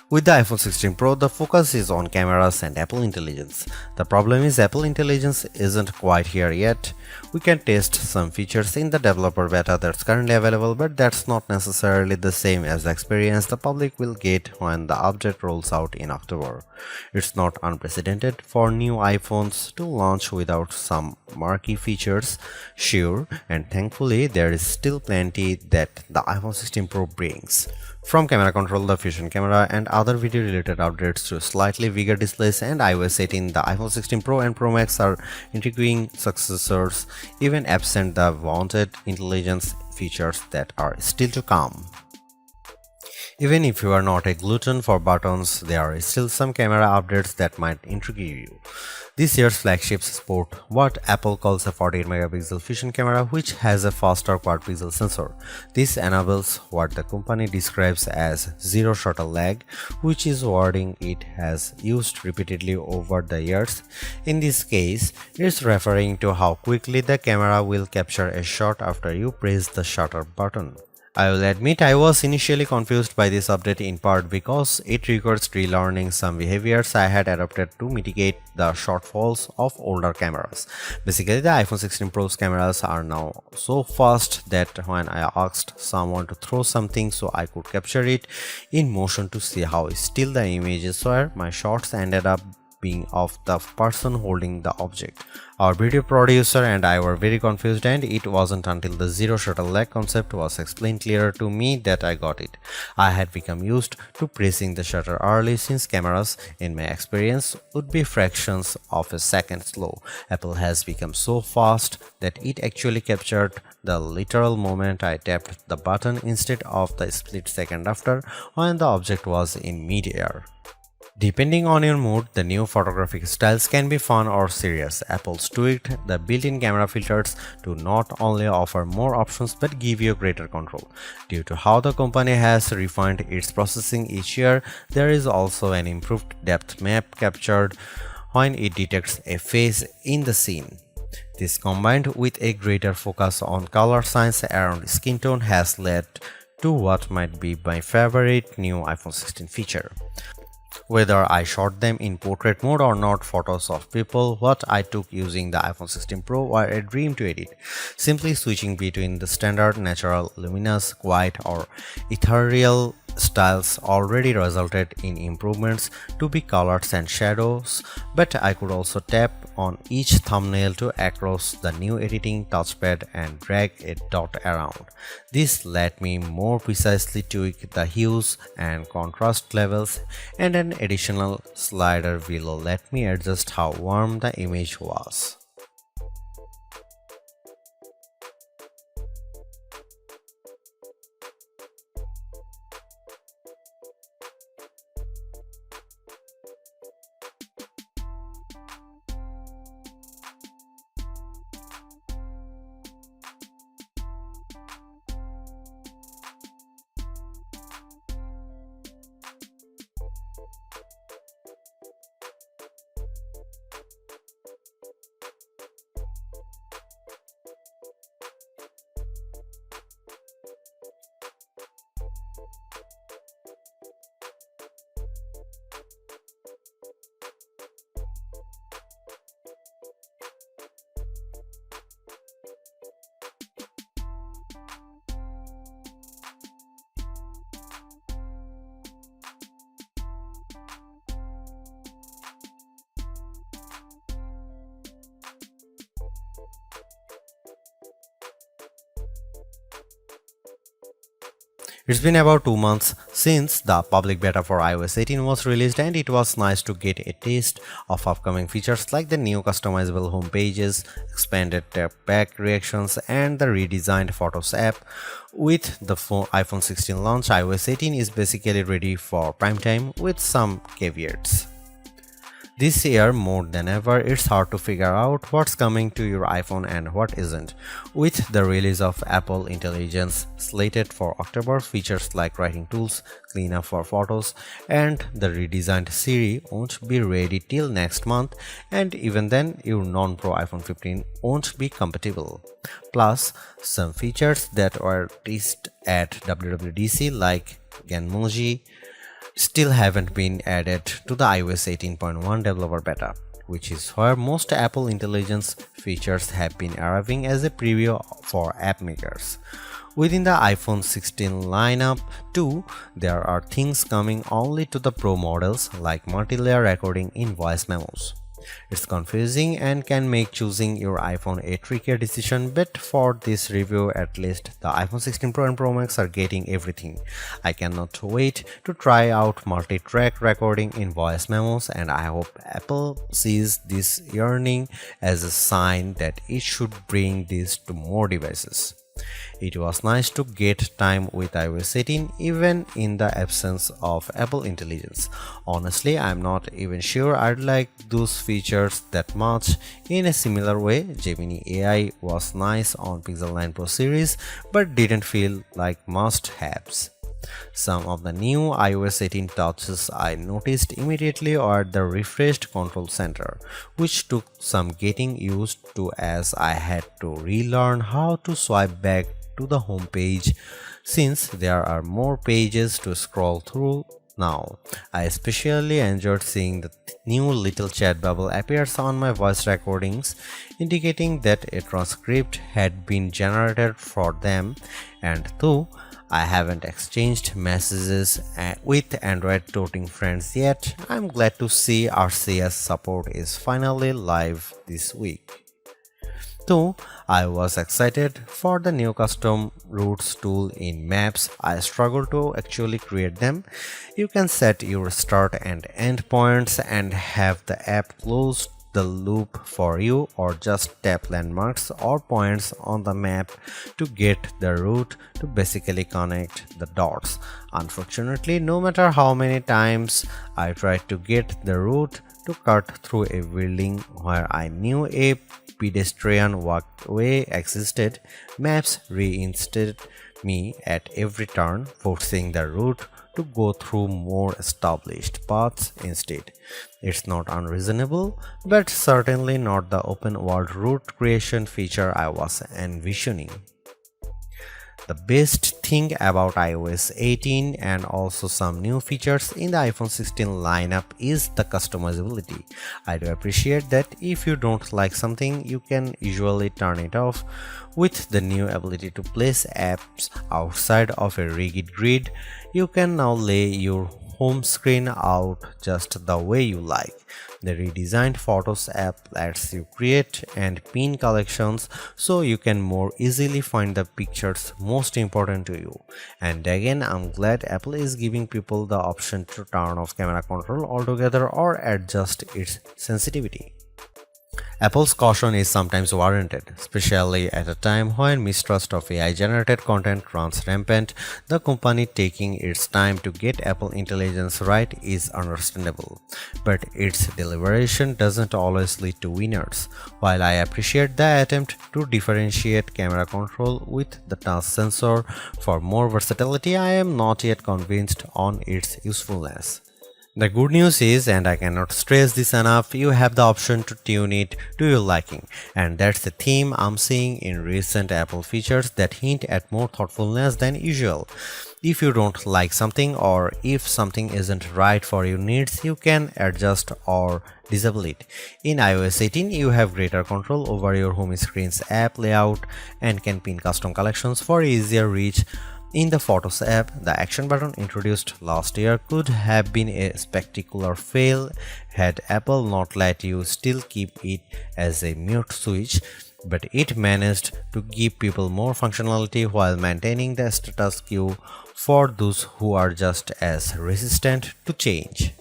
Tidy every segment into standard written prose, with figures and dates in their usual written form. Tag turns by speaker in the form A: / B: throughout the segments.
A: With the iPhone 16 Pro, the focus is on cameras and Apple Intelligence. The problem is Apple Intelligence isn't quite here yet. We can test some features in the developer beta that's currently available, but that's not necessarily the same as the experience the public will get when the update rolls out in October. It's not unprecedented for new iPhones to launch without some marquee features, sure, and thankfully there is still plenty that the iPhone 16 Pro brings. From camera control, the fusion camera, and other video related updates to slightly bigger displays and iOS 18, the iPhone 16 Pro and Pro Max are intriguing successors, even absent the wanted intelligence features that are still to come. Even if you are not a glutton for buttons, there are still some camera updates that might intrigue you. This year's flagships sport what Apple calls a 48 megapixel fusion camera, which has a faster quad pixel sensor. This enables what the company describes as zero shutter lag, which is wording it has used repeatedly over the years. In this case, it's referring to how quickly the camera will capture a shot after you press the shutter button. I will admit I was initially confused by this update in part because it requires relearning some behaviors I had adopted to mitigate the shortfalls of older cameras. Basically, the iPhone 16 Pro's cameras are now so fast that when I asked someone to throw something so I could capture it in motion to see how still the images were, my shots ended up being of the person holding the object. Our video producer and I were very confused, and it wasn't until the zero shutter lag concept was explained clearer to me that I got it. I had become used to pressing the shutter early since cameras, in my experience, would be fractions of a second slow. Apple has become so fast that it actually captured the literal moment I tapped the button instead of the split second after when the object was in mid-air. Depending on your mood, the new photographic styles can be fun or serious. Apple's tweaked the built-in camera filters to not only offer more options but give you greater control. Due to how the company has refined its processing each year, there is also an improved depth map captured when it detects a face in the scene. This, combined with a greater focus on color science around skin tone, has led to what might be my favorite new iPhone 16 feature. Whether I shot them in portrait mode or not, photos of people what I took using the iPhone 16 Pro were a dream to edit. Simply switching between the standard, natural, luminous, quiet or ethereal styles already resulted in improvements to be colors and shadows, but I could also tap on each thumbnail to across the new editing touchpad and drag a dot around. This let me more precisely tweak the hues and contrast levels, and an additional slider below let me adjust how warm the image was. It's been about 2 months since the public beta for iOS 18 was released, and it was nice to get a taste of upcoming features like the new customizable home pages, expanded tap-back reactions, and the redesigned Photos app. With the iPhone 16 launch, iOS 18 is basically ready for prime time with some caveats. This year, more than ever, it's hard to figure out what's coming to your iPhone and what isn't. With the release of Apple Intelligence slated for October, features like writing tools, cleanup for photos, and the redesigned Siri won't be ready till next month, and even then, your non-Pro iPhone 15 won't be compatible. Plus, some features that were teased at WWDC like Genmoji, still haven't been added to the iOS 18.1 developer beta, which is where most Apple Intelligence features have been arriving as a preview for app makers. Within the iPhone 16 lineup too, there are things coming only to the Pro models like multi-layer recording in voice memos. It's confusing and can make choosing your iPhone a trickier decision, but for this review at least, the iPhone 16 Pro and Pro Max are getting everything. I cannot wait to try out multi-track recording in voice memos, and I hope Apple sees this yearning as a sign that it should bring this to more devices. It was nice to get time with iOS 18 even in the absence of Apple Intelligence. Honestly, I'm not even sure I'd like those features that much. In a similar way, Gemini AI was nice on Pixel 9 Pro series but didn't feel like must-haves. Some of the new iOS 18 touches I noticed immediately are the refreshed control center, which took some getting used to as I had to relearn how to swipe back to the home page since there are more pages to scroll through now. I especially enjoyed seeing the new little chat bubble appears on my voice recordings, indicating that a transcript had been generated for them, and though I haven't exchanged messages with Android toting friends yet, I'm glad to see RCS support is finally live this week. Though I was excited for the new custom routes tool in Maps, I struggle to actually create them. You can set your start and end points and have the app close the loop for you, or just tap landmarks or points on the map to get the route to basically connect the dots. Unfortunately, no matter how many times I tried to get the route to cut through a building where I knew a pedestrian walkway existed, Maps reinstated me at every turn, forcing the route to go through more established paths instead. It's not unreasonable, but certainly not the open world route creation feature I was envisioning. The best thing about iOS 18 and also some new features in the iPhone 16 lineup is the customizability. I do appreciate that if you don't like something, you can usually turn it off. With the new ability to place apps outside of a rigid grid, you can now lay your home screen out just the way you like. The redesigned Photos app lets you create and pin collections so you can more easily find the pictures most important to you. And again, I'm glad Apple is giving people the option to turn off camera control altogether or adjust its sensitivity. Apple's caution is sometimes warranted, especially at a time when mistrust of AI-generated content runs rampant. The company taking its time to get Apple Intelligence right is understandable, but its deliberation doesn't always lead to winners. While I appreciate the attempt to differentiate camera control with the touch sensor for more versatility, I am not yet convinced on its usefulness. The good news is, and I cannot stress this enough, you have the option to tune it to your liking, and that's the theme I'm seeing in recent Apple features that hint at more thoughtfulness than usual. If you don't like something or if something isn't right for your needs, you can adjust or disable it. In iOS 18, you have greater control over your home screen's app layout and can pin custom collections for easier reach. In the Photos app, the action button introduced last year could have been a spectacular fail had Apple not let you still keep it as a mute switch, but it managed to give people more functionality while maintaining the status quo for those who are just as resistant to change.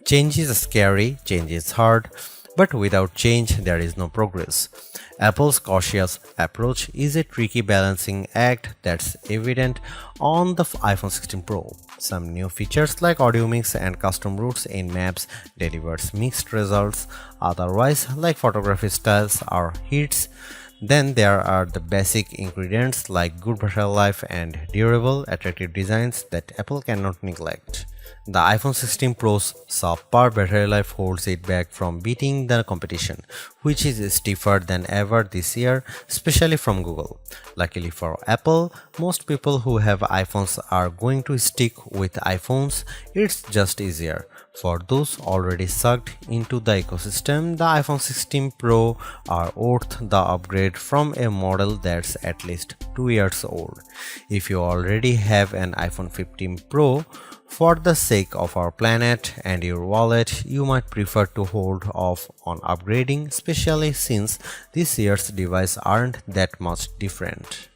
A: Change is scary, change is hard, but without change there is no progress. Apple's cautious approach is a tricky balancing act that's evident on the iPhone 16 Pro. Some new features like audio mix and custom routes in Maps delivers mixed results, otherwise like photography styles are hits. Then there are the basic ingredients like good battery life and durable, attractive designs that Apple cannot neglect. The iPhone 16 Pro's subpar battery life holds it back from beating the competition, which is stiffer than ever this year, especially from Google. Luckily for Apple, most people who have iPhones are going to stick with iPhones. It's just easier. For those already sucked into the ecosystem, the iPhone 16 Pro are worth the upgrade from a model that's at least 2 years old. If you already have an iPhone 15 Pro, for the sake of our planet and your wallet, you might prefer to hold off on upgrading, especially since this year's devices aren't that much different.